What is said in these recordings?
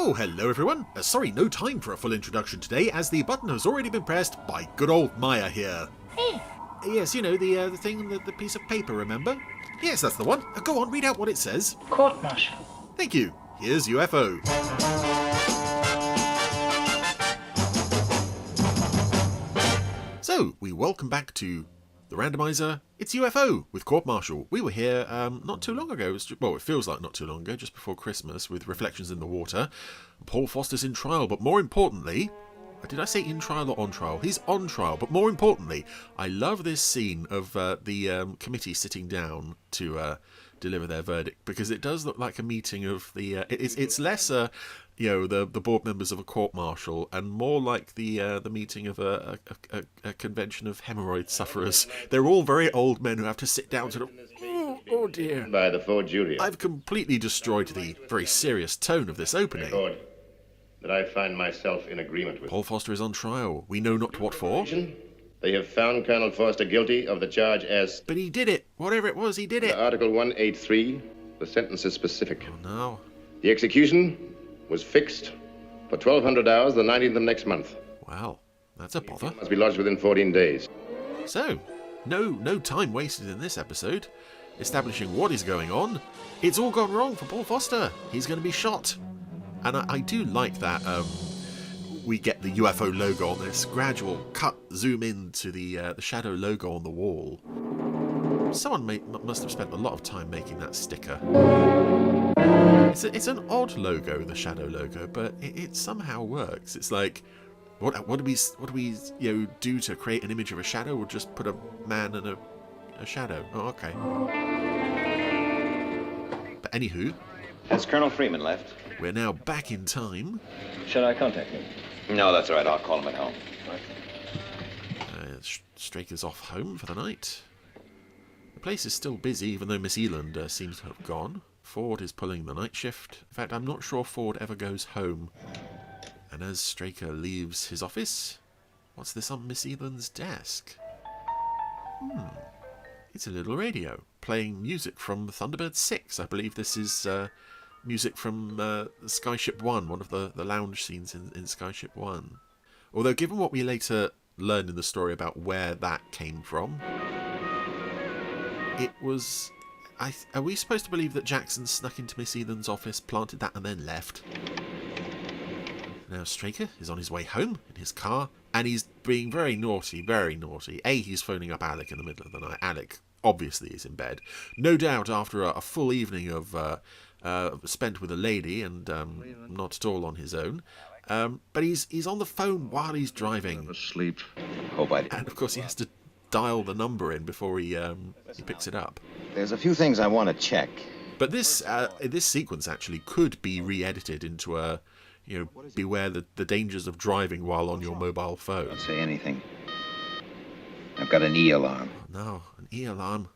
Oh, hello everyone. Sorry, no time for a full introduction today, as the button has already been pressed by good old Maya here. Hey. Yes, you know, the thing, the piece of paper, remember? Yes, that's the one. Go on, read out what it says. Court-martial. Thank you. Here's UFO. So, we welcome back to the Randomiser. It's UFO with Court Martial. We were here not too long ago. It feels like not too long ago, just before Christmas, with Reflections in the Water. Paul Foster's in trial, but more importantly... Did I say in trial or on trial? He's on trial, but more importantly, I love this scene of the committee sitting down to deliver their verdict, because it does look like a meeting of the... It's less, the board members of a court-martial, and more like the meeting of a convention of hemorrhoid sufferers. They're all very old men who have to sit down to... Oh dear. By the four jury. I've completely destroyed the very serious tone of this opening. Record that I find myself in agreement with. Paul Foster is on trial. We know not what for. They have found Colonel Foster guilty of the charge as... But he did it. Whatever it was, he did it. Under Article 183, the sentence is specific. Oh, no. The execution was fixed for 1,200 hours, the 19th of next month. Wow, that's a bother. It must be lodged within 14 days. So, no time wasted in this episode. Establishing what is going on. It's all gone wrong for Paul Foster. He's going to be shot. And I do like that we get the UFO logo on this. Gradual cut, zoom in to the shadow logo on the wall. Someone must have spent a lot of time making that sticker. It's an odd logo, the shadow logo, but it somehow works. It's like, what do we do to create an image of a shadow? We'll just put a man and a shadow. Oh, okay. But anywho, has Colonel Freeman left? We're now back in time. Should I contact him? No, that's all right. I'll call him at home. Straker's off home for the night. The place is still busy, even though Miss Eland seems to have gone. Ford is pulling the night shift. In fact, I'm not sure Ford ever goes home. And as Straker leaves his office, what's this on Miss Eland's desk? It's a little radio, playing music from Thunderbird 6. I believe this is... music from Skyship 1, one of the lounge scenes in Skyship 1. Although, given what we later learned in the story about where that came from, it was... are we supposed to believe that Jackson snuck into Miss Eland's office, planted that, and then left? Now Straker is on his way home in his car, and he's being very naughty, very naughty. He's phoning up Alec in the middle of the night. Alec obviously is in bed. No doubt after a full evening of... spent with a lady and not at all on his own. But he's on the phone while he's driving. Asleep. Hope I didn't. And of course he has to dial the number in before he picks it up. There's a few things I want to check. But this sequence actually could be re-edited into a, beware the dangers of driving while on your mobile phone. Don't say anything. I've got an E-alarm. Oh, no, an E-alarm.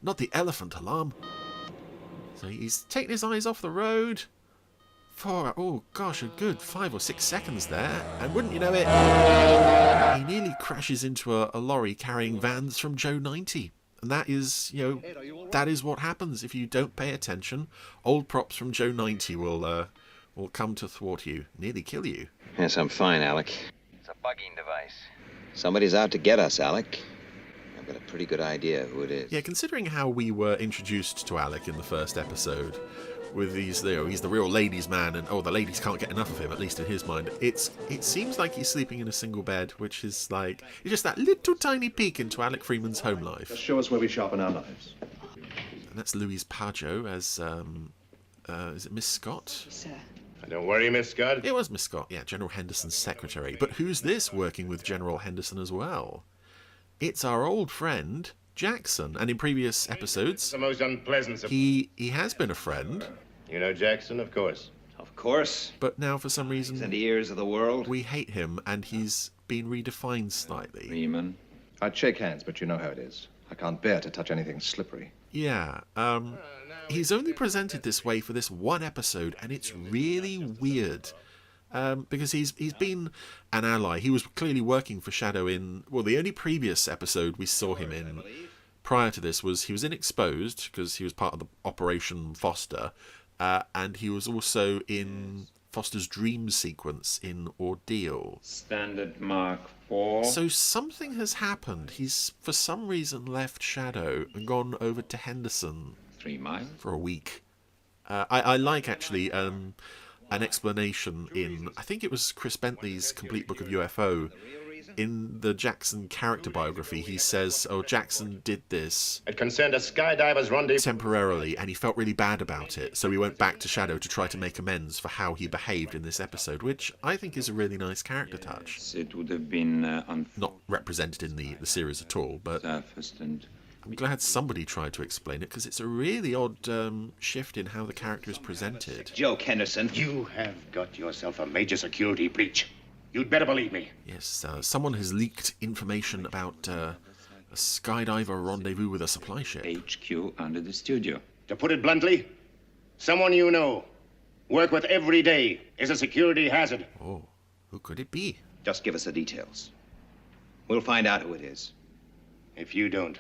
Not the elephant alarm. So he's taken his eyes off the road for, a good 5 or 6 seconds there. And wouldn't you know it, he nearly crashes into a lorry carrying vans from Joe 90. And that is, that is what happens if you don't pay attention. Old props from Joe 90 will come to thwart you, nearly kill you. Yes, I'm fine, Alec. It's a bugging device. Somebody's out to get us, Alec. I've got a pretty good idea who it is. Yeah, considering how we were introduced to Alec in the first episode, with he's the real ladies' man, and the ladies can't get enough of him, at least in his mind. It seems like he's sleeping in a single bed, which is like it's just that little tiny peek into Alec Freeman's home life. Just show us where we sharpen our knives. And that's Louise Pajo as is it Miss Scott? Sir. Don't worry, Miss Scott. It was Miss Scott, yeah, General Henderson's secretary. But who's this working with General Henderson as well? It's our old friend, Jackson. And in previous episodes, The most unpleasant... he has been a friend. You know Jackson, of course. Of course. But now, for some He's in reason, the ears of the world. we hate him, and he's been redefined slightly. Freeman. I'd shake hands, but you know how it is. I can't bear to touch anything slippery. Yeah, he's only presented this way for this one episode, and it's really weird. Because he's been an ally. He was clearly working for Shadow in... Well, the only previous episode we saw him in prior to this was he was in Exposed, because he was part of the Operation Foster, and he was also in Foster's dream sequence in Ordeal. Standard Mark 4. So something has happened. He's, for some reason, left Shadow and gone over to Henderson 3 miles. for a week. I like, actually, an explanation in, I think it was Chris Bentley's Complete Book of UFO. In the Jackson character biography, he says, oh, Jackson did this It concerned a skydiver's rendezvous. temporarily, and he felt really bad about it, so he went back to Shadow to try to make amends for how he behaved in this episode, which I think is a really nice character touch. It would have been Not represented in the series at all, but unsurfaced and I'm glad somebody tried to explain it, because it's a really odd shift in how the character is presented. Joke, Henderson. You have got yourself a major security breach. You'd better believe me. Yes, someone has leaked information about a skydiver rendezvous with a supply ship. HQ under the studio. To put it bluntly, someone you know, work with every day, is a security hazard. Oh, who could it be? Just give us the details. We'll find out who it is. If you don't,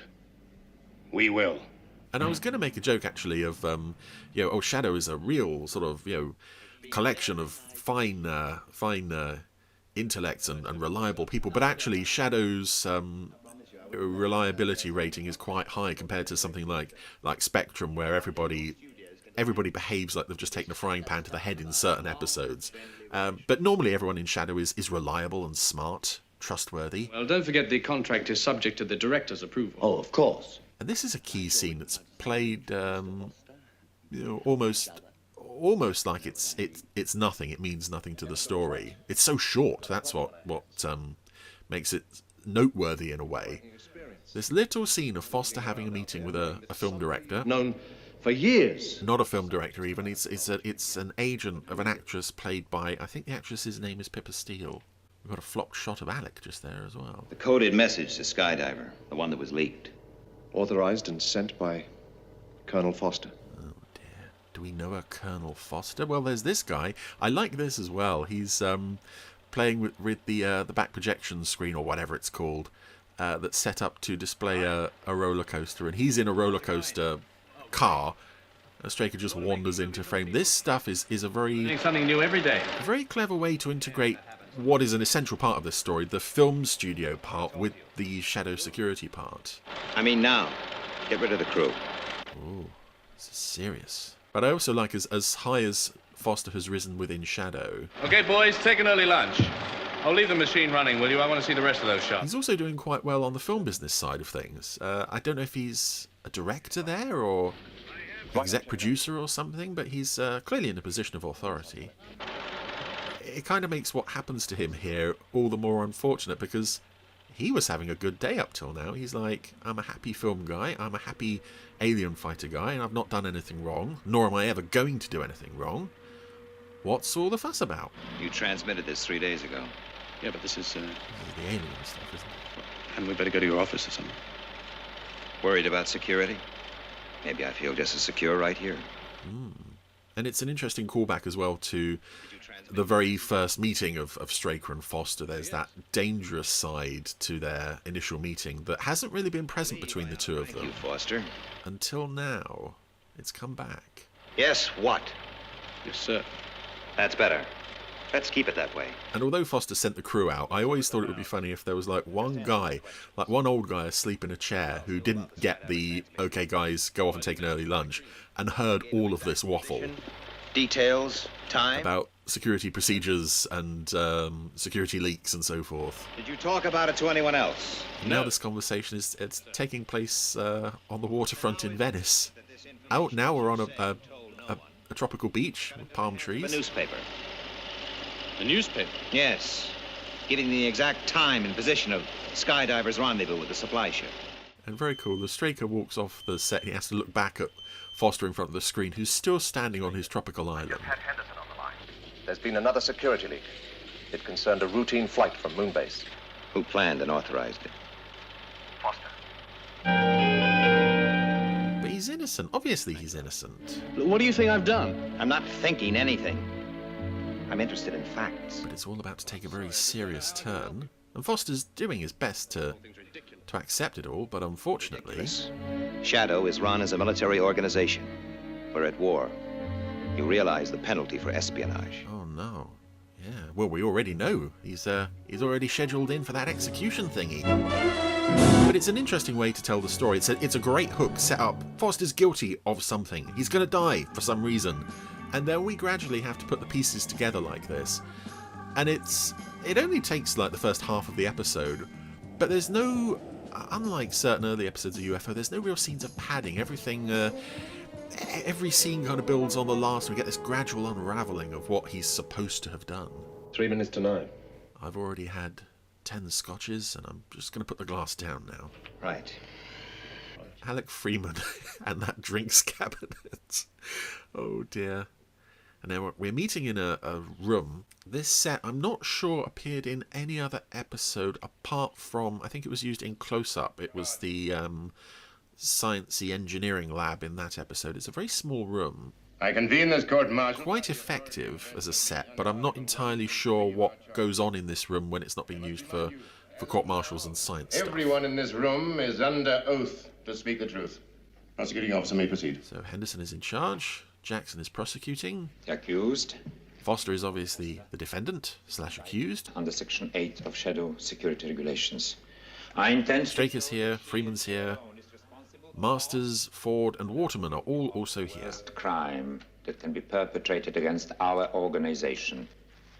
we will. And I was going to make a joke, actually, of, Shadow is a real sort of, collection of fine intellects and reliable people, but actually Shadow's reliability rating is quite high compared to something like Spectrum, where everybody behaves like they've just taken a frying pan to the head in certain episodes. But normally everyone in Shadow is reliable and smart, trustworthy. Well, don't forget the contract is subject to the director's approval. Oh, of course. And this is a key scene that's played, almost like it's nothing. It means nothing to the story. It's so short. That's what makes it noteworthy in a way. This little scene of Foster having a meeting with a film director. Known for years. Not a film director even. It's an agent of an actress played by, I think the actress's name is Pippa Steele. We've got a flopped shot of Alec just there as well. The coded message to Skydiver, the one that was leaked. Authorized and sent by Colonel Foster. Do we know a Colonel Foster? Well, there's this guy. I like this as well. He's playing with the back projection screen, or whatever it's called, that's set up to display a roller coaster, and he's in a roller coaster car. Straker just wanders into frame. This stuff is a very Something new every day. clever way to integrate what is an essential part of this story, the film studio part, with the Shadow security part. I mean now. Get rid of the crew. Ooh, this is serious. But I also like as high as Foster has risen within Shadow. Okay, boys, take an early lunch. I'll leave the machine running, will you? I want to see the rest of those shots. He's also doing quite well on the film business side of things. I don't know if he's a director there or exec producer or something, but he's clearly in a position of authority. It kind of makes what happens to him here all the more unfortunate, because he was having a good day up till now. He's like, I'm a happy film guy, I'm a happy alien fighter guy, and I've not done anything wrong, nor am I ever going to do anything wrong. What's all the fuss about? You transmitted this 3 days ago. Yeah, but this is, This is the alien stuff, isn't it? hadn't we better go to your office or something? Worried about security? Maybe I feel just as secure right here. And it's an interesting callback as well to the very first meeting of Straker and Foster. There's that dangerous side to their initial meeting that hasn't really been present between the two of You, them. Foster. Until now. It's come back. Yes, what? Yes, sir. That's better. Let's keep it that way. And although Foster sent the crew out, I always thought it would be funny if there was like one guy, like one old guy asleep in a chair who didn't get the, okay guys, go off and take an early lunch, and heard all of this waffle Details, time. about security procedures and security leaks and so forth. Did you talk about it to anyone else? Now this conversation it's taking place on the waterfront in Venice. Out now we're on a tropical beach with palm The trees. newspaper. The newspaper? Yes. Giving the exact time and position of Skydiver's rendezvous with the supply ship. And very cool, the Straker walks off the set. He has to look back at Foster in front of the screen, who's still standing on his tropical island. Henderson on the line. There's been another security leak. It concerned a routine flight from Moonbase. Who planned and authorized it? Foster. But he's innocent. Obviously he's innocent. What do you think I've done? I'm not thinking anything. I'm interested in facts. But it's all about to take a very serious turn. And Foster's doing his best to accept it all, but unfortunately... Shadow is run as a military organization. We're at war. you realize the penalty for espionage. Oh no. Yeah. Well, we already know. He's already scheduled in for that execution thingy. But it's an interesting way to tell the story. It's a great hook set up. Foster's guilty of something. He's going to die for some reason. And then we gradually have to put the pieces together like this. And it only takes like the first half of the episode. But there's no, unlike certain early episodes of UFO, there's no real scenes of padding. Every scene kind of builds on the last. We get this gradual unraveling of what he's supposed to have done. 3 minutes to 9. I've already had 10 scotches, and I'm just going to put the glass down now. Right. Alec Freeman and that drinks cabinet. Oh dear. And now we're meeting in a room. This set, I'm not sure, appeared in any other episode apart from, I think it was used in Close Up. It was the sciencey engineering lab in that episode. It's a very small room. I convene this court-martial. Quite effective as a set, but I'm not entirely sure what goes on in this room when it's not being used for court-martials and science stuff. Everyone in this room is under oath to speak the truth. Prosecuting officer may proceed. So Henderson is in charge. Jackson is prosecuting. The accused, Foster is obviously the defendant / accused. under Section 8 of Shadow Security Regulations. I intend to... Straker's here, Freeman's here. Masters, Ford, and Waterman are all also here. Worst crime that can be perpetrated against our organization,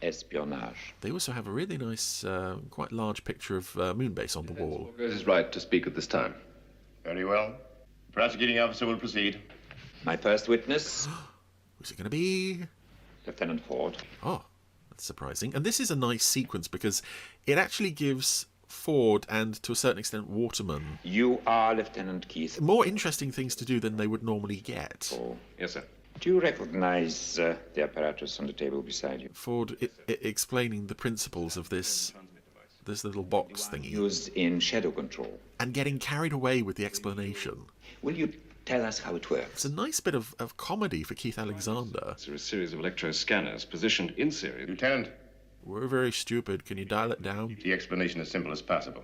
espionage. They also have a really nice, quite large picture of Moonbase on the wall. It is right to speak at this time. Very well. The prosecuting officer will proceed. My first witness, Who's it going to be? Lieutenant Ford. Oh, that's surprising. And this is a nice sequence because it actually gives Ford and, to a certain extent, Waterman You are Lieutenant Keith. more interesting things to do than they would normally get. Oh. Yes, sir. Do you recognize the apparatus on the table beside you? Ford explaining the principles of this little box thingy. Used in shadow control. And getting carried away with the explanation. Will you tell us how it works? It's a nice bit of comedy for Keith Alexander. There are a series of electro-scanners positioned in series. Lieutenant, We're very stupid. Can you dial it down? the explanation as simple as possible.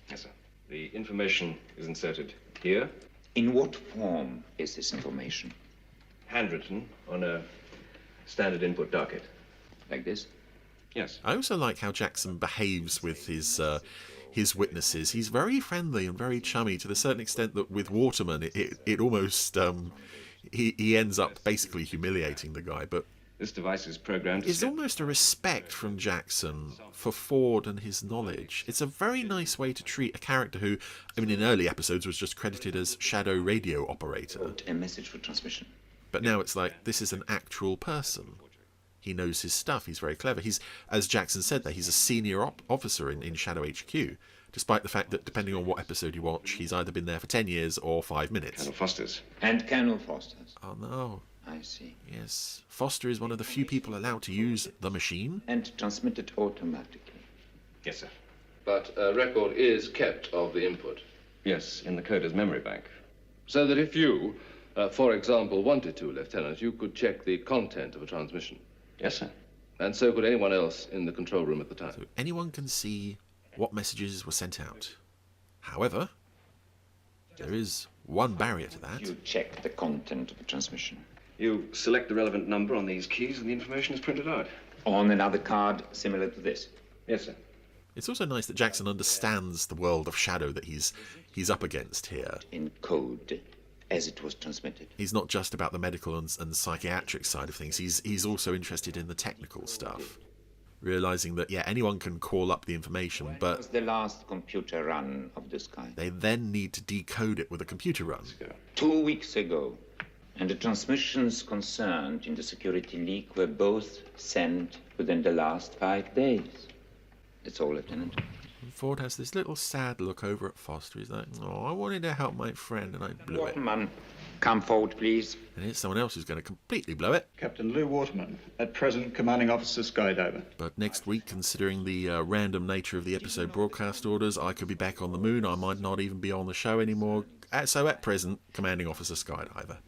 Yes, sir. The information is inserted here, In what form is this information? handwritten on a standard input docket. Like this? Yes. I also like how Jackson behaves with his witnesses. He's very friendly and very chummy to the certain extent that with Waterman, it almost he ends up basically humiliating the guy. But This device is programmed to it's almost a respect from Jackson for Ford and his knowledge. It's a very nice way to treat a character who, I mean, in early episodes was just credited as Shadow Radio Operator. A message for transmission. But now it's like, this is an actual person. He knows his stuff. He's very clever. He's, as Jackson said there, he's a senior officer in Shadow HQ, despite the fact that, depending on what episode you watch, he's either been there for 10 years or 5 minutes. Colonel Foster's. And Colonel Foster's. Oh, no. I see. Yes. Foster is one of the few people allowed to use the machine. And transmitted automatically. Yes, sir. But a record is kept of the input. Yes, in the coder's memory bank. So that if you, for example, wanted to, Lieutenant, you could check the content of a transmission. Yes, sir. And so could anyone else in the control room at the time. So anyone can see what messages were sent out. However, there is one barrier to that. You check the content of the transmission. You select the relevant number on these keys and the information is printed out. On another card similar to this. Yes, sir. It's also nice that Jackson understands the world of Shadow that he's up against here. In code, as it was transmitted. He's not just about the medical and psychiatric side of things. He's also interested in the technical stuff. Realizing that, yeah, anyone can call up the information, It but was the last computer run of this kind. they then need to decode it with a computer run. 2 weeks ago. And the transmissions concerned in the security leak were both sent within the last 5 days. That's all, Lieutenant. And Ford has this little sad look over at Foster. He's like, oh, I wanted to help my friend and I blew it. Waterman, come forward, please. And here's someone else who's going to completely blow it. Captain Lou Waterman, at present commanding officer Skydiver. But next week, considering the random nature of the episode broadcast orders, I could be back on the moon. I might not even be on the show anymore. So at present, commanding officer Skydiver.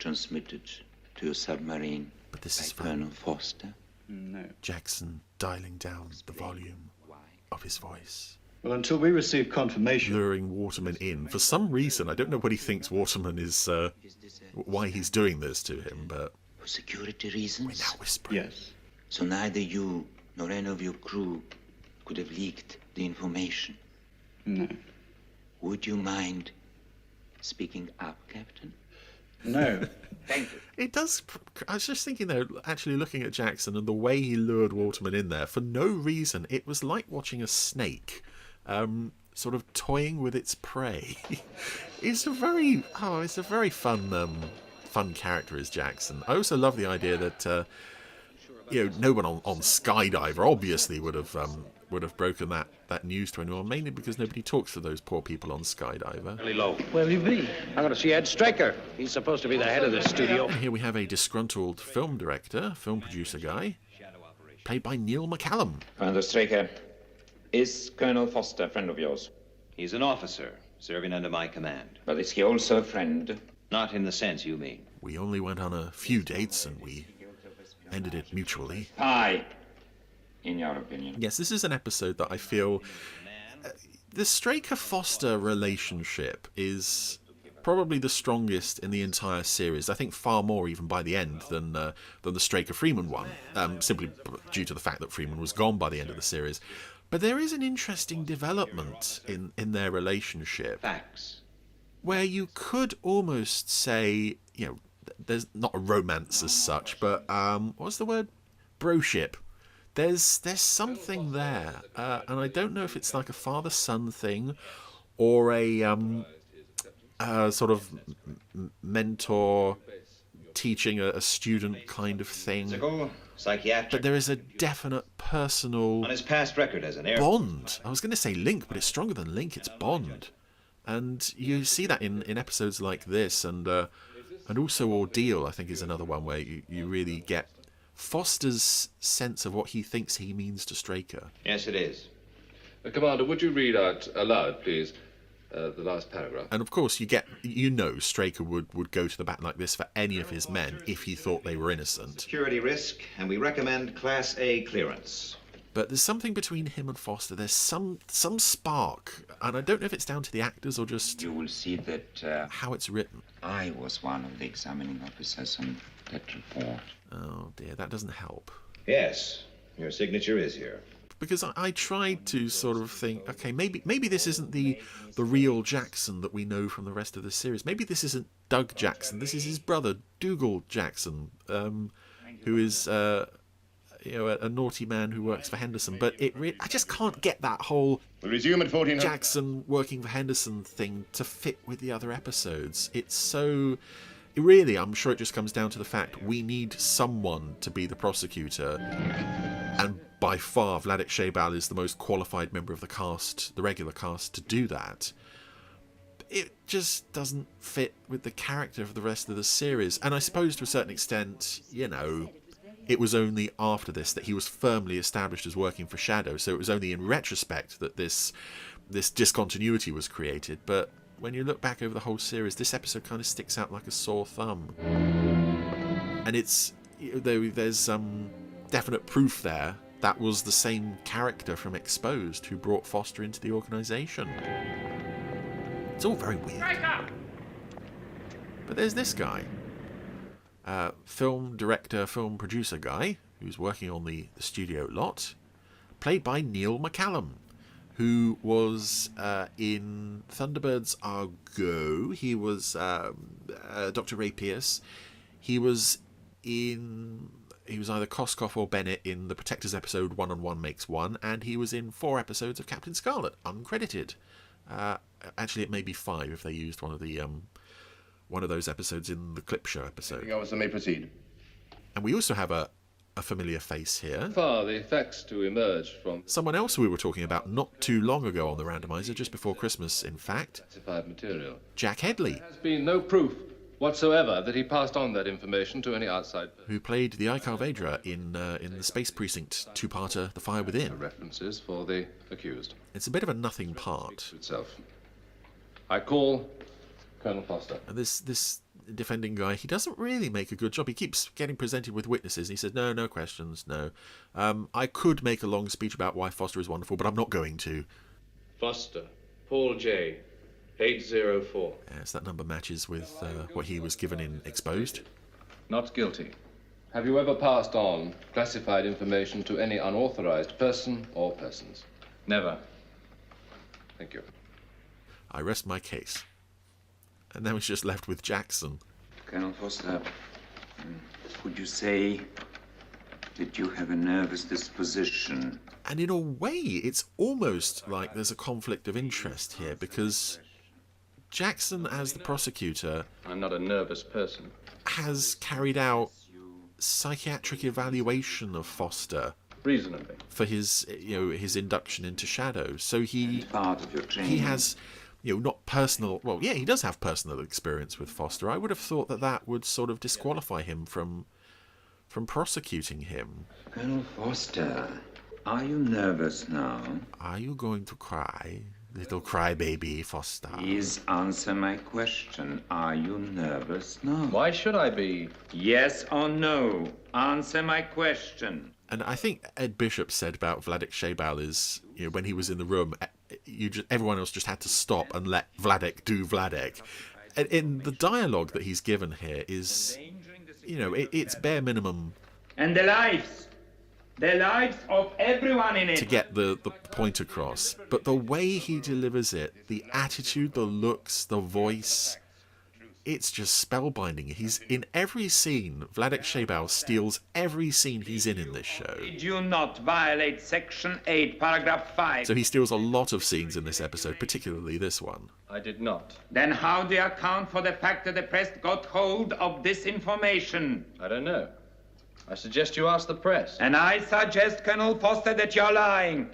Transmitted to your submarine But this is by Colonel Foster. No. Jackson dialing down the volume of his voice. Well, until we receive confirmation. Luring Waterman in. For some reason, I don't know what he thinks Waterman is, why he's doing this to him, but For security reasons? We're now whispering. Yes. So neither you nor any of your crew could have leaked the information? No. Would you mind speaking up, Captain? No. Thank you. It does. I was just thinking, though, actually looking at Jackson and the way he lured Waterman in there for no reason, it was like watching a snake sort of toying with its prey. It's a very fun character, is Jackson. I also love the idea that no one on Skydiver obviously would have broken that news to anyone, mainly because nobody talks to those poor people on Skydiver. Really low. Where'll you be? I'm going to see Ed Straker. He's supposed to be the head of the studio. And here we have a disgruntled film director, film producer guy, played by Neil McCallum. Commander Straker, is Colonel Foster a friend of yours? He's an officer, serving under my command. But is he also a friend? Not in the sense you mean. We only went on a few dates and we ended it mutually. Aye, in your opinion. Yes, this is an episode that I feel the Straker-Foster relationship is probably the strongest in the entire series. I think far more even by the end than the Straker-Freeman one, simply due to the fact that Freeman was gone by the end of the series. But there is an interesting development in their relationship. Facts. Where you could almost say, there's not a romance as such, but what's the word? Broship. There's something there, and I don't know if it's like a father-son thing or a sort of mentor teaching a student kind of thing. Physical, psychiatric. But there is a definite personal on his past record as an air bond. I was going to say link, but it's stronger than link. It's bond, and you see that in episodes like this, and also Ordeal. I think is another one where you really get Foster's sense of what he thinks he means to Straker. Yes, it is. Commander, would you read out aloud, please, the last paragraph? And of course, Straker would go to the bat like this for any of his men if he thought they were innocent. Security risk, and we recommend Class A clearance. But there's something between him and Foster. There's some spark, and I don't know if it's down to the actors or just you will see that how it's written. I was one of the examining officers on that report. Oh dear, that doesn't help. Yes, your signature is here. Because I tried to sort of think, okay, maybe this isn't the real Jackson that we know from the rest of the series. Maybe this isn't Doug Jackson. This is his brother, Dougal Jackson, who is a naughty man who works for Henderson. But I just can't get that whole We'll resume at 14. Jackson working for Henderson thing to fit with the other episodes. It's so... Really, I'm sure it just comes down to the fact we need someone to be the prosecutor, and by far Vladek Sheybal is the most qualified member of the cast, the regular cast, to do that. It just doesn't fit with the character of the rest of the series, and I suppose to a certain extent, it was only after this that he was firmly established as working for Shadow, so it was only in retrospect that this discontinuity was created, but when you look back over the whole series, this episode kind of sticks out like a sore thumb. And there's definite proof there that was the same character from Exposed who brought Foster into the organisation. It's all very weird. But there's this guy. Film director, film producer guy, who's working on the studio lot, played by Neil McCallum, who was in Thunderbirds Are Go. He was Dr. Ray Pierce. He was either Koskoff or Bennett in the Protectors episode 1 on 1 Makes One, and he was in 4 episodes of Captain Scarlet, uncredited. Actually, it may be 5 if they used one of those episodes in the Clip Show episode. Anything else, may proceed. And we also have a familiar face here. Far the facts to emerge from someone else we were talking about not too long ago on the Randomiser, just before Christmas, in fact. Classified material. Jack Headley. There has been no proof whatsoever that he passed on that information to any outside person. Who played the Icar Vedra in the Space Precinct two-parter, The Fire Within. References for the accused. It's a bit of a nothing part. Itself. I call Colonel Foster. And this defending guy, he doesn't really make a good job. He keeps getting presented with witnesses, and he says, no questions, no. I could make a long speech about why Foster is wonderful, but I'm not going to. Foster, Paul J., 804. Yes, that number matches with what he was given in Exposed. Not guilty. Have you ever passed on classified information to any unauthorized person or persons? Never. Thank you. I rest my case. And then we're just left with Jackson. Colonel Foster, would you say that you have a nervous disposition? And in a way, it's almost like there's a conflict of interest here, because Jackson, as the prosecutor, I'm not a nervous person. has carried out psychiatric evaluation of Foster Reasonably. for his, his induction into Shadow. So he Part of your training. he has, not personal. Well, yeah, he does have personal experience with Foster. I would have thought that would sort of disqualify him from prosecuting him. Colonel Foster, are you nervous now? Are you going to cry, little crybaby Foster? Please answer my question. Are you nervous now? Why should I be? Yes or no? Answer my question. And I think Ed Bishop said about Vladek Shaybal is, when he was in the room, everyone else just had to stop and let Vladek do Vladek. And in the dialogue that he's given here is, it's bare minimum And the lives of everyone in it. to get the point across. But the way he delivers it, the attitude, the looks, the voice, it's just spellbinding. He's in every scene. Vladek Shaybal steals every scene he's in this show. Did you not violate Section 8, Paragraph 5? So he steals a lot of scenes in this episode, particularly this one. I did not. Then how do you account for the fact that the press got hold of this information? I don't know. I suggest you ask the press. And I suggest, Colonel Foster, that you're lying.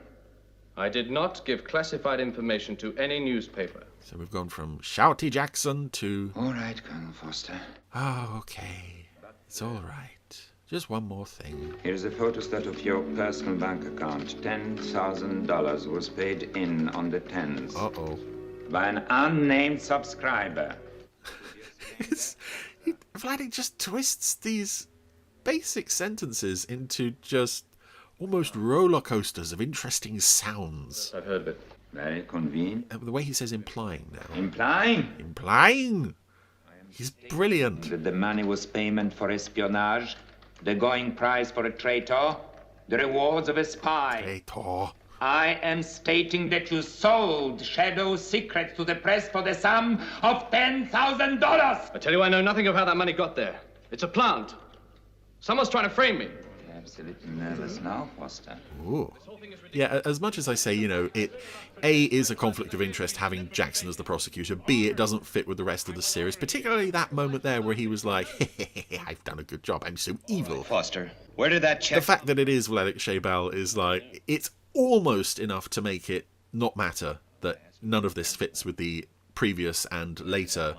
I did not give classified information to any newspaper. So we've gone from shouty Jackson to... All right, Colonel Foster. Oh, okay. It's all right. Just one more thing. Here's a photostat of your personal bank account. $10,000 was paid in on the 10th. Uh-oh. By an unnamed subscriber. Vladek just twists these basic sentences into just almost roller coasters of interesting sounds. I've heard of it. Very convenient. The way he says implying now. Implying? Implying? He's brilliant. That the money was payment for espionage, the going price for a traitor, the rewards of a spy. Traitor. I am stating that you sold Shadow secrets to the press for the sum of $10,000. I tell you, I know nothing of how that money got there. It's a plant. Someone's trying to frame me. You're absolutely nervous now, Foster. Ooh. Yeah, as much as I say, it A, is a conflict of interest having Jackson as the prosecutor, B, it doesn't fit with the rest of the series, particularly that moment there where he was like, I've done a good job, I'm so evil. Foster, where did that check... The fact that it is Vladek Shaybal is like, it's almost enough to make it not matter that none of this fits with the previous and later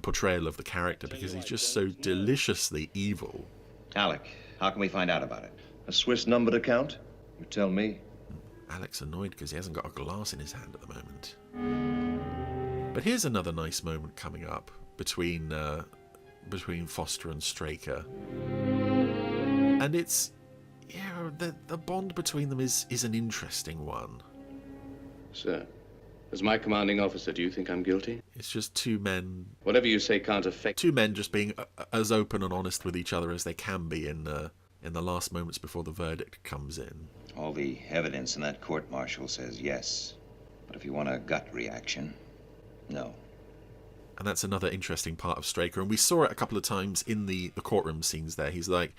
portrayal of the character, because he's just so deliciously evil. Alec, how can we find out about it? A Swiss numbered account? You tell me. Alex's annoyed because he hasn't got a glass in his hand at the moment. But here's another nice moment coming up between Foster and Straker. And it's, the bond between them is an interesting one. Sir, as my commanding officer, do you think I'm guilty? It's just two men... Whatever you say can't affect... Two men just being as open and honest with each other as they can be in the last moments before the verdict comes in. All the evidence in that court-martial says yes. But if you want a gut reaction, no. And that's another interesting part of Straker. And we saw it a couple of times in the courtroom scenes there. He's like,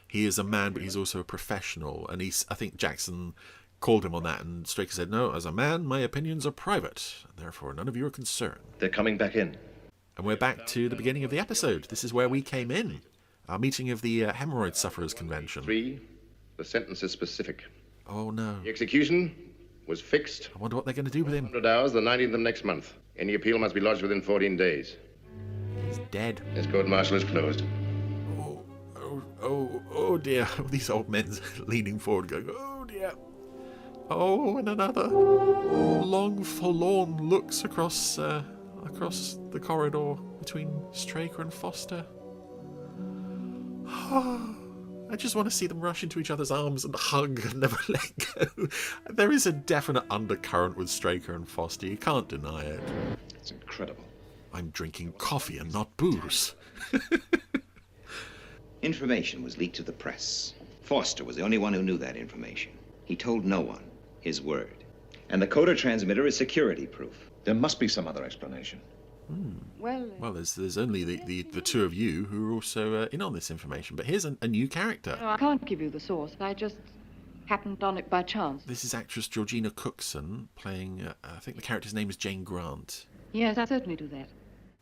he is a man, but he's also a professional. And I think Jackson called him on that. And Straker said, no, as a man, my opinions are private. And therefore, none of you are concerned. They're coming back in. And we're back to the beginning of the episode. This is where we came in. Our meeting of the Hemorrhoid Sufferers Convention. 3, the sentence is specific. Oh, no. The execution was fixed. I wonder what they're going to do with him. 100 hours, the 19th of next month. Any appeal must be lodged within 14 days. He's dead. This court-martial is closed. Oh dear. These old men leaning forward going, oh dear. Oh, and another long, forlorn looks across the corridor between Straker and Foster. I just want to see them rush into each other's arms and hug and never let go. There is a definite undercurrent with Straker and Foster. You can't deny it. It's incredible. I'm drinking coffee and not booze. Information was leaked to the press. Foster was the only one who knew that information. He told no one. His word. And the coder transmitter is security proof. There must be some other explanation. Well, there's only the two of you who are also in on this information. But here's a new character. No, I can't give you the source. I just happened on it by chance. This is actress Georgina Cookson playing, I think the character's name is Jane Grant. Yes, I certainly do that.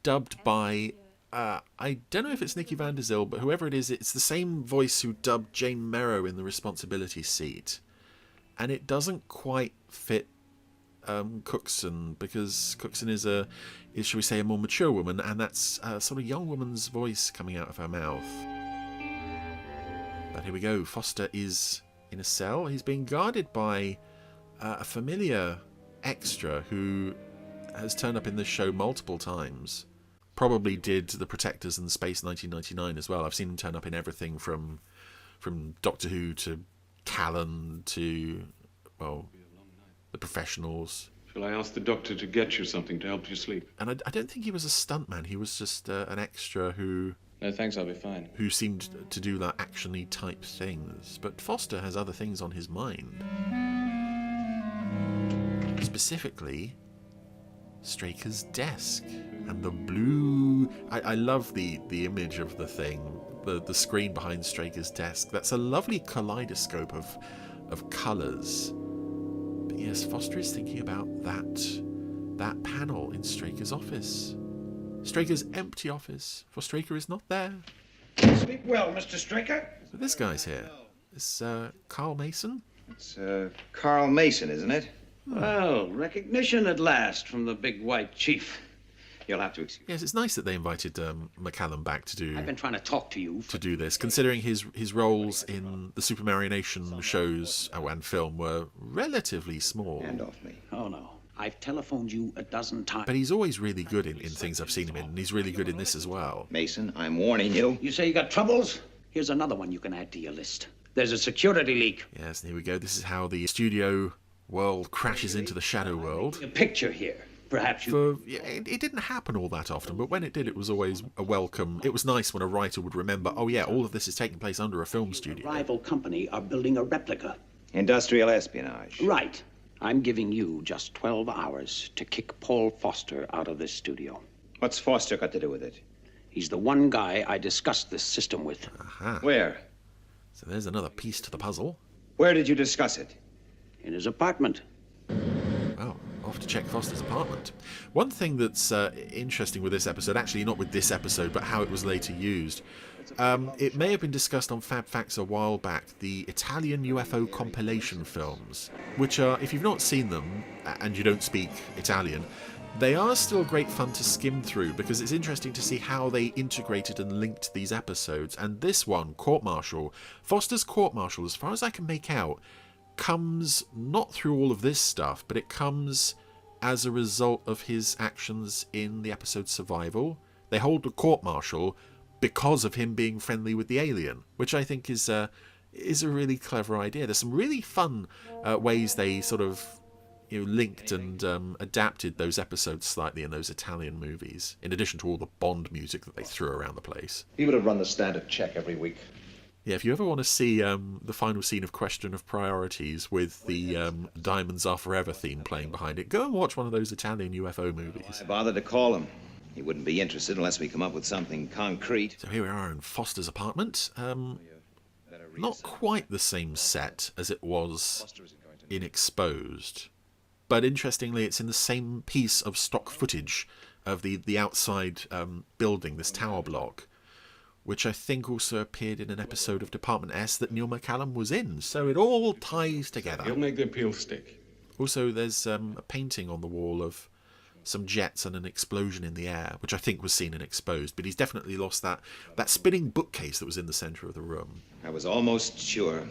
Dubbed by, I don't know if it's Nikki Van der Zyl, but whoever it is, it's the same voice who dubbed Jane Merrow in The Responsibility Seat. And it doesn't quite fit Cookson, because Cookson is shall we say, a more mature woman, and that's a sort of young woman's voice coming out of her mouth. But here we go. Foster is in a cell. He's being guarded by a familiar extra who has turned up in this show multiple times. Probably did The Protectors and Space 1999 as well. I've seen him turn up in everything from Doctor Who to Callan to, well, The Professionals. Shall I ask the doctor to get you something to help you sleep? And I don't think he was a stuntman. He was just an extra who... No, thanks, I'll be fine. Who seemed to do like action-y type things. But Foster has other things on his mind. Specifically, Straker's desk. And the blue... I love the image of the thing. The screen behind Straker's desk. That's a lovely kaleidoscope of colours. But yes, Foster is thinking about that panel in Straker's office. Straker's empty office, for Straker is not there. Sleep well, Mr. Straker. But this guy's here. This Carl Mason? It's Carl Mason, isn't it? Well, recognition at last from the big white chief. You'll have to excuse me. Yes, it's nice that they invited McCallum back to do... I've been trying to talk to you. To do this, considering his roles in the Super Marionation shows and film were relatively small. Hand off me. Oh, no. I've telephoned you a dozen times. But he's always really good in things I've seen him in, and he's really good in this as well. Mason, I'm warning you. You say you got troubles? Here's another one you can add to your list. There's a security leak. Yes, and here we go. This is how the studio world crashes into the shadow world. A picture here. Perhaps you... It didn't happen all that often, but when it did, it was always a welcome. It was nice when a writer would remember, oh yeah, all of this is taking place under a film studio. A rival company are building a replica. Industrial espionage. Right. I'm giving you just 12 hours to kick Paul Foster out of this studio. What's Foster got to do with it? He's the one guy I discussed this system with. Aha. Where? So there's another piece to the puzzle. Where did you discuss it? In his apartment. Oh, off to check Foster's apartment. One thing that's interesting with this episode, actually not with this episode, but how it was later used, it may have been discussed on Fab Facts a while back, the Italian UFO compilation films, which are, if you've not seen them, and you don't speak Italian, they are still great fun to skim through, because it's interesting to see how they integrated and linked these episodes. And this one, Court Martial, Foster's Court Martial, as far as I can make out, comes not through all of this stuff, but it comes as a result of his actions in the episode Survival. They hold the Court Martial because of him being friendly with the alien, which I think is a really clever idea. There's some really fun ways they sort of linked and adapted those episodes slightly in those Italian movies, in addition to all the Bond music that they threw around the place. He would have run the standard check every week. Yeah, if you ever want to see the final scene of Question of Priorities with the Diamonds Are Forever theme playing behind it, go and watch one of those Italian UFO movies. I bothered to call him. He wouldn't be interested unless we come up with something concrete. So here we are in Foster's apartment. Not quite the same set as it was in Exposed, but interestingly it's in the same piece of stock footage of the outside building, this tower block, which I think also appeared in an episode of Department S that Neil McCallum was in. So it all ties together. He'll make the appeal stick. Also, there's a painting on the wall of some jets and an explosion in the air, which I think was seen and Exposed, but he's definitely lost that spinning bookcase that was in the centre of the room. I was almost sure.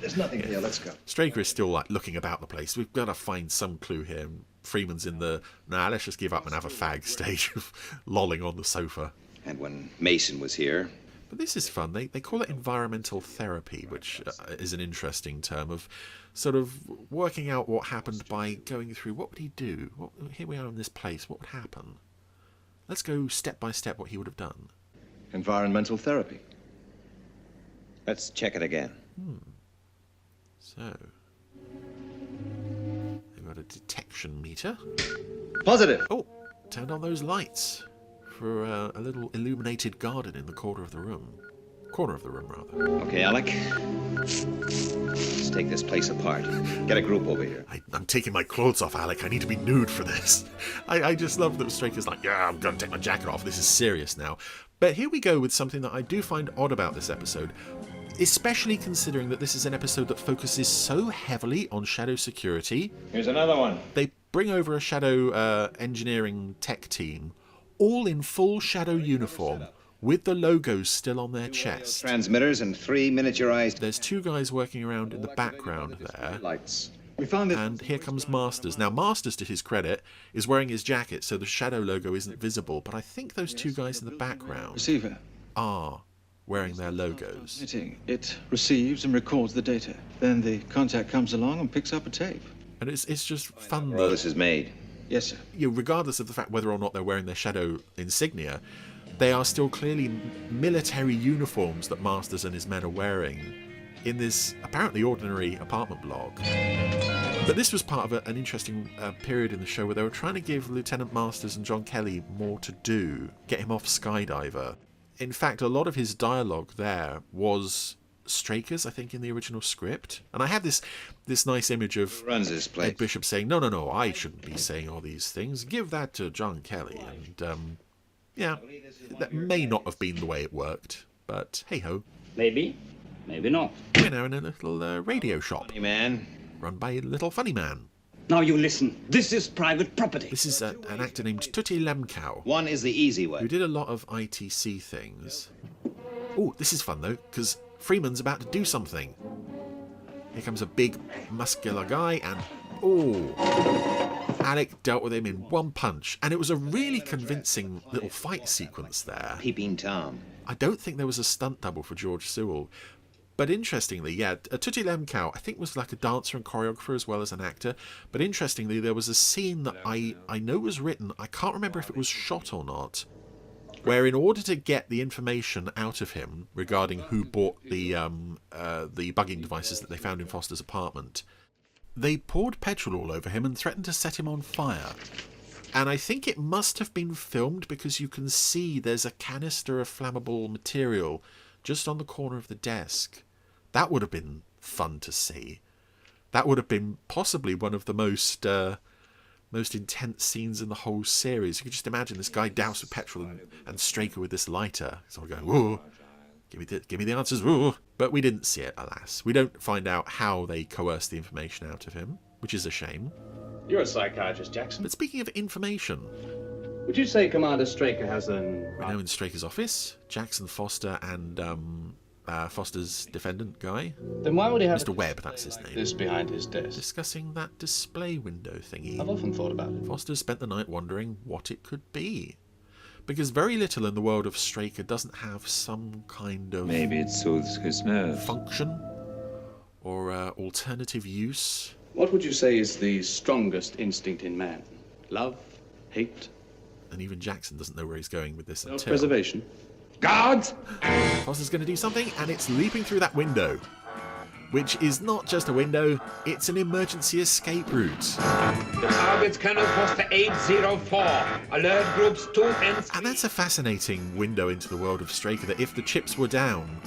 There's nothing here, let's go. Straker is still looking about the place. We've got to find some clue here. Freeman's in the, let's just give up and have a fag stage of lolling on the sofa. And when Mason was here... But this is fun. They call it environmental therapy, which is an interesting term of sort of working out what happened by going through what would he do? Here we are in this place. What would happen? Let's go step by step what he would have done. Environmental therapy. Let's check it again. So, they've got a detection meter. Positive. Oh, turned on those lights for a little illuminated garden in the corner of the room. Corner of the room, rather. Okay, Alec. Let's take this place apart. Get a group over here. I'm taking my clothes off, Alec. I need to be nude for this. I just love that Straker's like, yeah, I'm going to take my jacket off. This is serious now. But here we go with something that I do find odd about this episode, especially considering that this is an episode that focuses so heavily on shadow security. Here's another one. They bring over a shadow engineering tech team, all in full shadow uniform, with the logos still on their chest. Transmitters and 3 miniaturized... There's 2 guys working around in the background there. Lights. We found it. And here comes Masters. Now, Masters, to his credit, is wearing his jacket, so the shadow logo isn't visible. But I think those 2 guys in the background Receiver. are wearing their logos. It receives and records the data. Then the contact comes along and picks up a tape. And it's just fun Well, that, this is made. Yes, sir. regardless of the fact whether or not they're wearing their shadow insignia, they are still clearly military uniforms that Masters and his men are wearing in this apparently ordinary apartment block. But this was part of an interesting period in the show where they were trying to give Lieutenant Masters and John Kelly more to do, get him off Skydiver. In fact, a lot of his dialogue there was Straker's, I think, in the original script. And I have this nice image of Runs this place. Ed Bishop saying, no, I shouldn't be saying all these things. Give that to John Kelly. And, yeah, that may not have been the way it worked, but hey-ho. Maybe, maybe not. We're now in a little radio shop. Funny man. Run by a little funny man. Now you listen. This is private property. This is an actor named Tutti Lemkow. One is the easy way. Who did a lot of ITC things. Oh, this is fun, though, because Freeman's about to do something. Here comes a big, muscular guy, and... oh... Alec dealt with him in one punch, and it was a really convincing little fight sequence there. Peeping Tom. I don't think there was a stunt double for George Sewell. But interestingly, yeah, Tutti Lemkow, I think, was like a dancer and choreographer as well as an actor. But interestingly, there was a scene that I know was written, I can't remember if it was shot or not, where in order to get the information out of him regarding who bought the bugging devices that they found in Foster's apartment, they poured petrol all over him and threatened to set him on fire. And I think it must have been filmed because you can see there's a canister of flammable material just on the corner of the desk. That would have been fun to see. That would have been possibly one of the most intense scenes in the whole series. You could just imagine this guy doused with petrol and Straker with this lighter. It's all going, whoa, give me the answers, whoa. But we didn't see it, alas. We don't find out how they coerced the information out of him, which is a shame. You're a psychiatrist, Jackson. But speaking of information... would you say Commander Straker has an... We're now in Straker's office. Jackson, Foster, and Foster's defendant guy. Then why would he have... Mr. Webb, that's his name. This behind his desk? Discussing that display window thingy. I've often thought about it. Foster spent the night wondering what it could be. Because very little in the world of Straker doesn't have some kind of... maybe it soothes his nerves. ...function or alternative use. What would you say is the strongest instinct in man? Love? Hate? And even Jackson doesn't know where he's going with this until... Self-preservation. Guards! Foster's going to do something, and it's leaping through that window. Which is not just a window, it's an emergency escape route. The target's Colonel Foster 804. Alert groups 2 and 3. And that's a fascinating window into the world of Straker, that if the chips were down,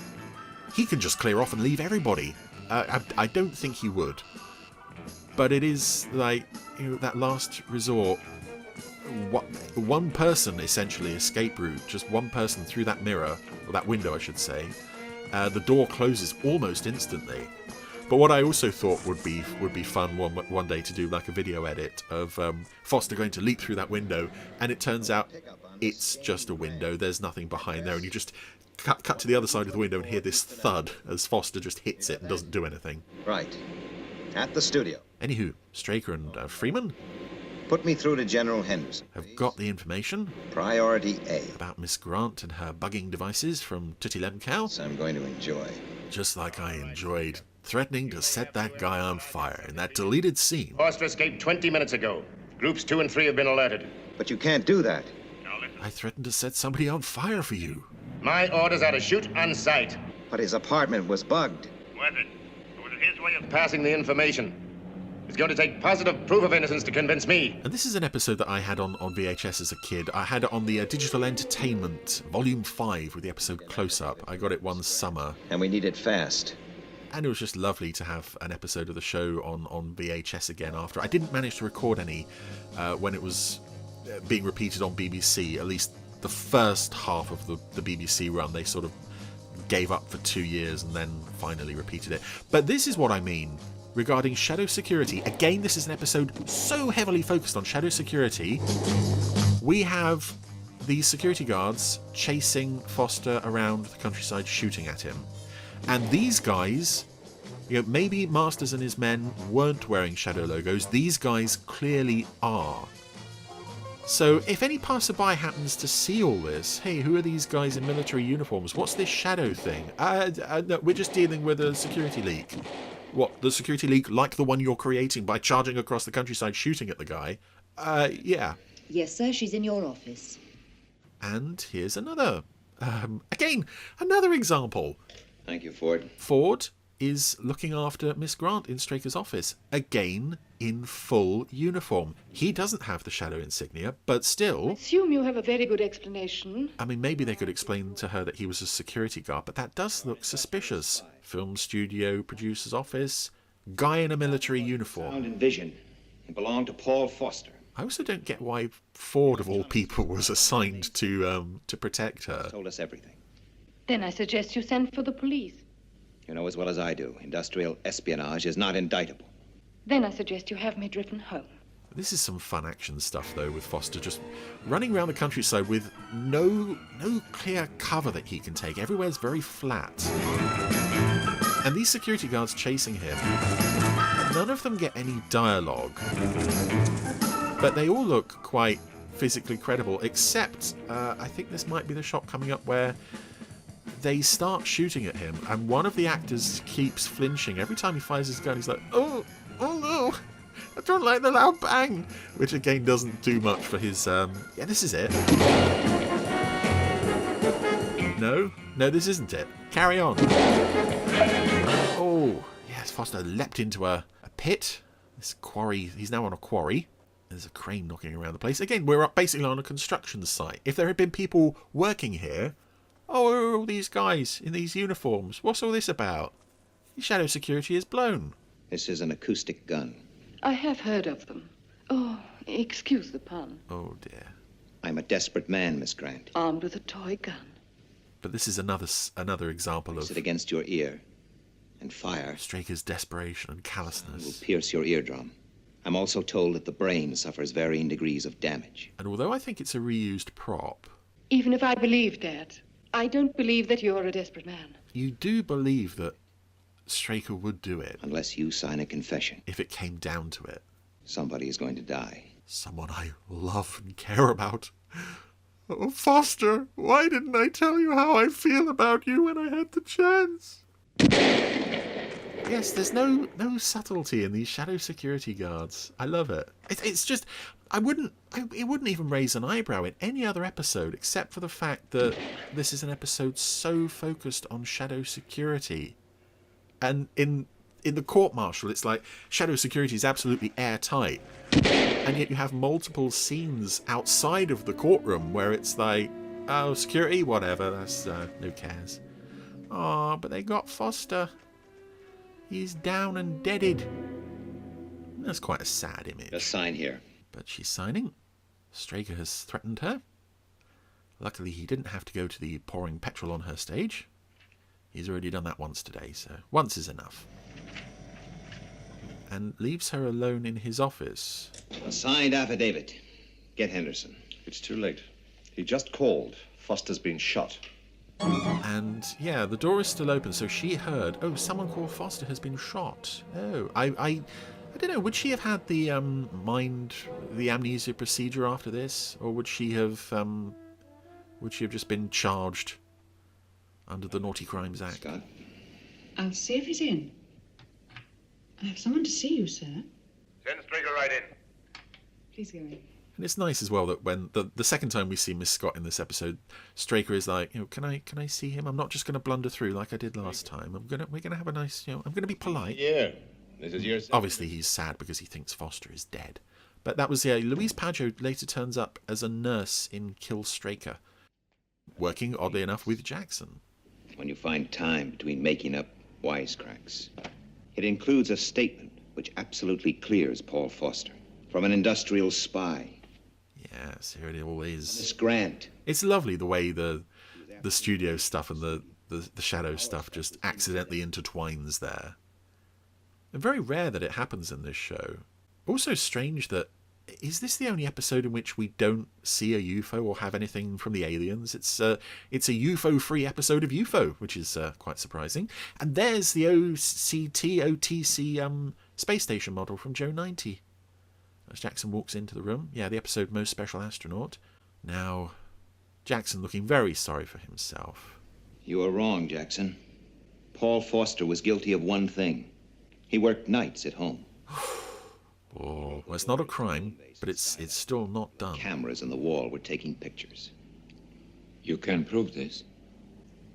he can just clear off and leave everybody. I don't think he would. But it is like, that last resort. One person, essentially, escape route, just one person through that mirror, or that window I should say. The door closes almost instantly. But what I also thought would be fun one day to do like a video edit of Foster going to leap through that window, and it turns out it's just a window, there's nothing behind there, and you just cut to the other side of the window and hear this thud as Foster just hits it and doesn't do anything. Right. At the studio. Anywho, Straker and Freeman put me through to General Henderson. Have got the information. Priority A. About Miss Grant and her bugging devices from Tutti Lemkow. So I'm going to enjoy. Just like I enjoyed threatening to set that guy on fire in that deleted scene. Foster escaped 20 minutes ago. Groups 2 and 3 have been alerted. But you can't do that. I threatened to set somebody on fire for you. My orders are to shoot on sight. But his apartment was bugged. Worth it. It was his way of passing the information. It's going to take positive proof of innocence to convince me. And this is an episode that I had on VHS as a kid. I had it on the Digital Entertainment, Volume 5, with the episode Close Up. I got it one summer. And we need it fast. And it was just lovely to have an episode of the show on VHS again after. I didn't manage to record any when it was being repeated on BBC, at least the first half of the BBC run. They sort of gave up for 2 years and then finally repeated it. But this is what I mean regarding shadow security. Again, this is an episode so heavily focused on shadow security. We have these security guards chasing Foster around the countryside, shooting at him. And these guys, maybe Masters and his men weren't wearing shadow logos. These guys clearly are. So if any passerby happens to see all this, hey, who are these guys in military uniforms? What's this shadow thing? No, we're just dealing with a security leak. What, the security leak like the one you're creating by charging across the countryside shooting at the guy? Yeah. Yes, sir, she's in your office. And here's another, again, another example. Thank you, Ford. Ford is looking after Miss Grant in Straker's office, again in full uniform. He doesn't have the shadow insignia, but still... I assume you have a very good explanation. I mean, maybe they could explain to her that he was a security guard, but that does look suspicious. Film studio, producer's office, guy in a military uniform. Sound and vision. He belonged to Paul Foster. I also don't get why Ford, of all people, was assigned to protect her. He told us everything. Then I suggest you send for the police. You know as well as I do, industrial espionage is not indictable. Then I suggest you have me driven home. This is some fun action stuff, though, with Foster just running around the countryside with no clear cover that he can take. Everywhere's very flat. And these security guards chasing him, none of them get any dialogue. But they all look quite physically credible, except I think this might be the shot coming up where they start shooting at him, and one of the actors keeps flinching. Every time he fires his gun, he's like, oh no, I don't like the loud bang, which again doesn't do much for his, yeah, this is it. No, this isn't it. Carry on. Oh, yes, Foster leapt into a pit. This quarry, he's now on a quarry. There's a crane knocking around the place. Again, we're basically on a construction site. If there had been people working here, oh, all these guys in these uniforms, what's all this about? Shadow security is blown. This is an acoustic gun. I have heard of them. Oh, excuse the pun. Oh, dear. I'm a desperate man, Miss Grant. Armed with a toy gun. But this is another example Place of... it against your ear and fire. Straker's desperation and callousness. Will pierce your eardrum. I'm also told that the brain suffers varying degrees of damage. And although I think it's a reused prop... Even if I believed that, I don't believe that you're a desperate man. You do believe that Straker would do it. Unless you sign a confession. If it came down to it. Somebody is going to die. Someone I love and care about. Oh, Foster, why didn't I tell you how I feel about you when I had the chance? Yes, there's no subtlety in these shadow security guards. I love it. It's just, it wouldn't even raise an eyebrow in any other episode, except for the fact that this is an episode so focused on shadow security. And in the court-martial, it's like shadow security is absolutely airtight. And yet you have multiple scenes outside of the courtroom where it's like, oh, security, whatever, that's, no cares. Oh, but they got Foster. He's down and deaded. That's quite a sad image. Just sign here. But she's signing. Straker has threatened her. Luckily, he didn't have to go to the pouring petrol on her stage. He's already done that once today, so once is enough. And leaves her alone in his office. A signed affidavit. Get Henderson. It's too late. He just called. Foster's been shot. And, yeah, the door is still open, so she heard, oh, someone called Foster has been shot. Oh, I don't know, would she have had the amnesia procedure after this? Or would she have just been charged under the Naughty Crimes Act? Scott? I'll see if he's in. I have someone to see you, sir. Send Straker right in. Please go in. And it's nice as well that when the second time we see Miss Scott in this episode, Straker is like, can I see him? I'm not just going to blunder through like I did last time. We're gonna have a nice, I'm going to be polite. Yeah, this is your. Obviously, he's sad because he thinks Foster is dead. But that was Louise Pageau later turns up as a nurse in Kill Straker, working oddly enough with Jackson. When you find time between making up wisecracks, it includes a statement which absolutely clears Paul Foster from an industrial spy. Yes, here it all is. Miss Grant. It's lovely the way the studio stuff and the shadow stuff just accidentally intertwines there. And very rare that it happens in this show. Also strange that, is this the only episode in which we don't see a UFO or have anything from the aliens? It's a UFO-free episode of UFO, which is quite surprising. And there's the OTC space station model from Joe 90. As Jackson walks into the room. Yeah, the episode Most Special Astronaut. Now, Jackson looking very sorry for himself. You are wrong, Jackson. Paul Foster was guilty of one thing. He worked nights at home. Oh, well, it's not a crime, but it's still not done. Cameras on the wall were taking pictures. You can prove this.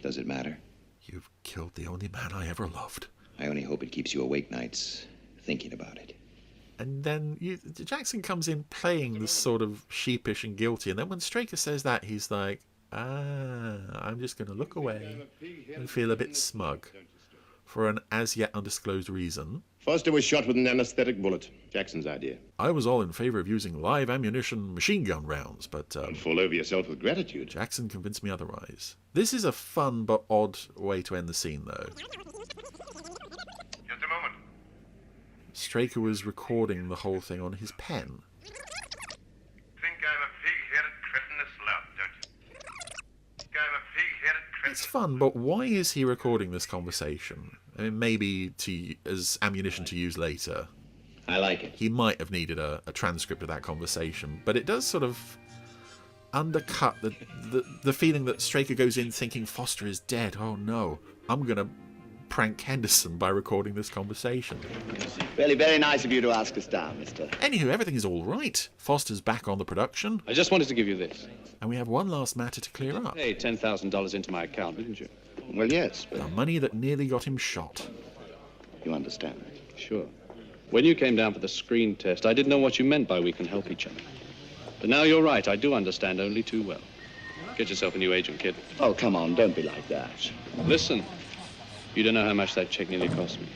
Does it matter? You've killed the only man I ever loved. I only hope it keeps you awake nights thinking about it. And then Jackson comes in playing this sort of sheepish and guilty, and then when Straker says that, he's like, I'm just going to look away and feel a bit smug for an as yet undisclosed reason. Foster was shot with an anesthetic bullet. Jackson's idea. I was all in favor of using live ammunition machine gun rounds, but... Don't fall over yourself with gratitude. Jackson convinced me otherwise. This is a fun but odd way to end the scene, though. Just a moment. Straker was recording the whole thing on his pen. Think I'm a pig-headed cretinous lout, don't you? Think I'm a pig-headed cretinous... It's fun, but why is he recording this conversation? I mean, maybe as ammunition to use later. I like it. He might have needed a transcript of that conversation, but it does sort of undercut the feeling that Straker goes in thinking Foster is dead. Oh no, I'm going to prank Henderson by recording this conversation. Really very nice of you to ask us down, mister. Anywho, everything is all right. Foster's back on the production. I just wanted to give you this. And we have one last matter to clear up. Hey, $10,000 into my account, didn't you? Well, yes, but... The money that nearly got him shot. You understand? Sure. When you came down for the screen test, I didn't know what you meant by we can help each other. But now you're right, I do understand only too well. Get yourself a new agent, kid. Oh, come on, don't be like that. Listen, you don't know how much that check nearly cost me.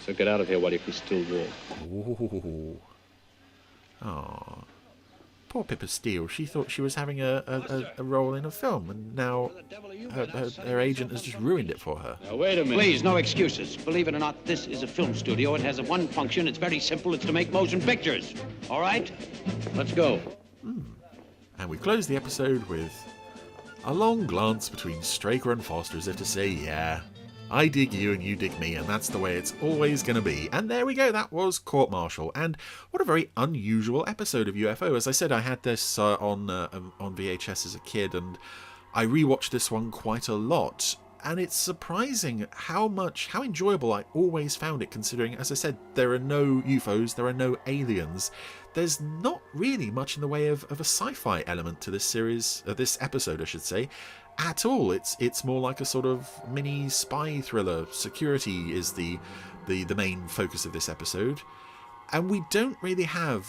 So get out of here while you can still walk. Ooh. Aw. Poor Pippa Steele. She thought she was having a role in a film, and now her agent has just ruined it for her. Now, wait a minute. Please, no excuses. Believe it or not, this is a film studio. It has one function. It's very simple. It's to make motion pictures. All right? Let's go. And we close the episode with a long glance between Straker and Foster as if to say, yeah, I dig you and you dig me, and that's the way it's always going to be. And there we go, that was Court Martial. And what a very unusual episode of UFO. As I said, I had this on VHS as a kid, and I rewatched this one quite a lot. And it's surprising how enjoyable I always found it, considering, as I said, there are no UFOs, there are no aliens. There's not really much in the way of a sci-fi element to this series, this episode, I should say, at all. It's more like a sort of mini spy thriller. Security is the main focus of this episode, and we don't really have...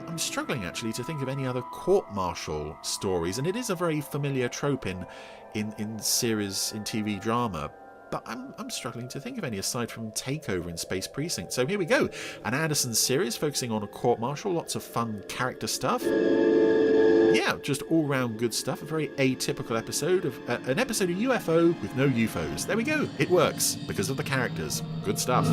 I'm struggling actually to think of any other court-martial stories, and it is a very familiar trope in series, in TV drama, but I'm struggling to think of any aside from Takeover in Space Precinct. So here we go, an Anderson series focusing on a court-martial, lots of fun character stuff. Yeah, just all-round good stuff. A very atypical episode of an episode of UFO with no UFOs. There we go. It works because of the characters. Good stuff.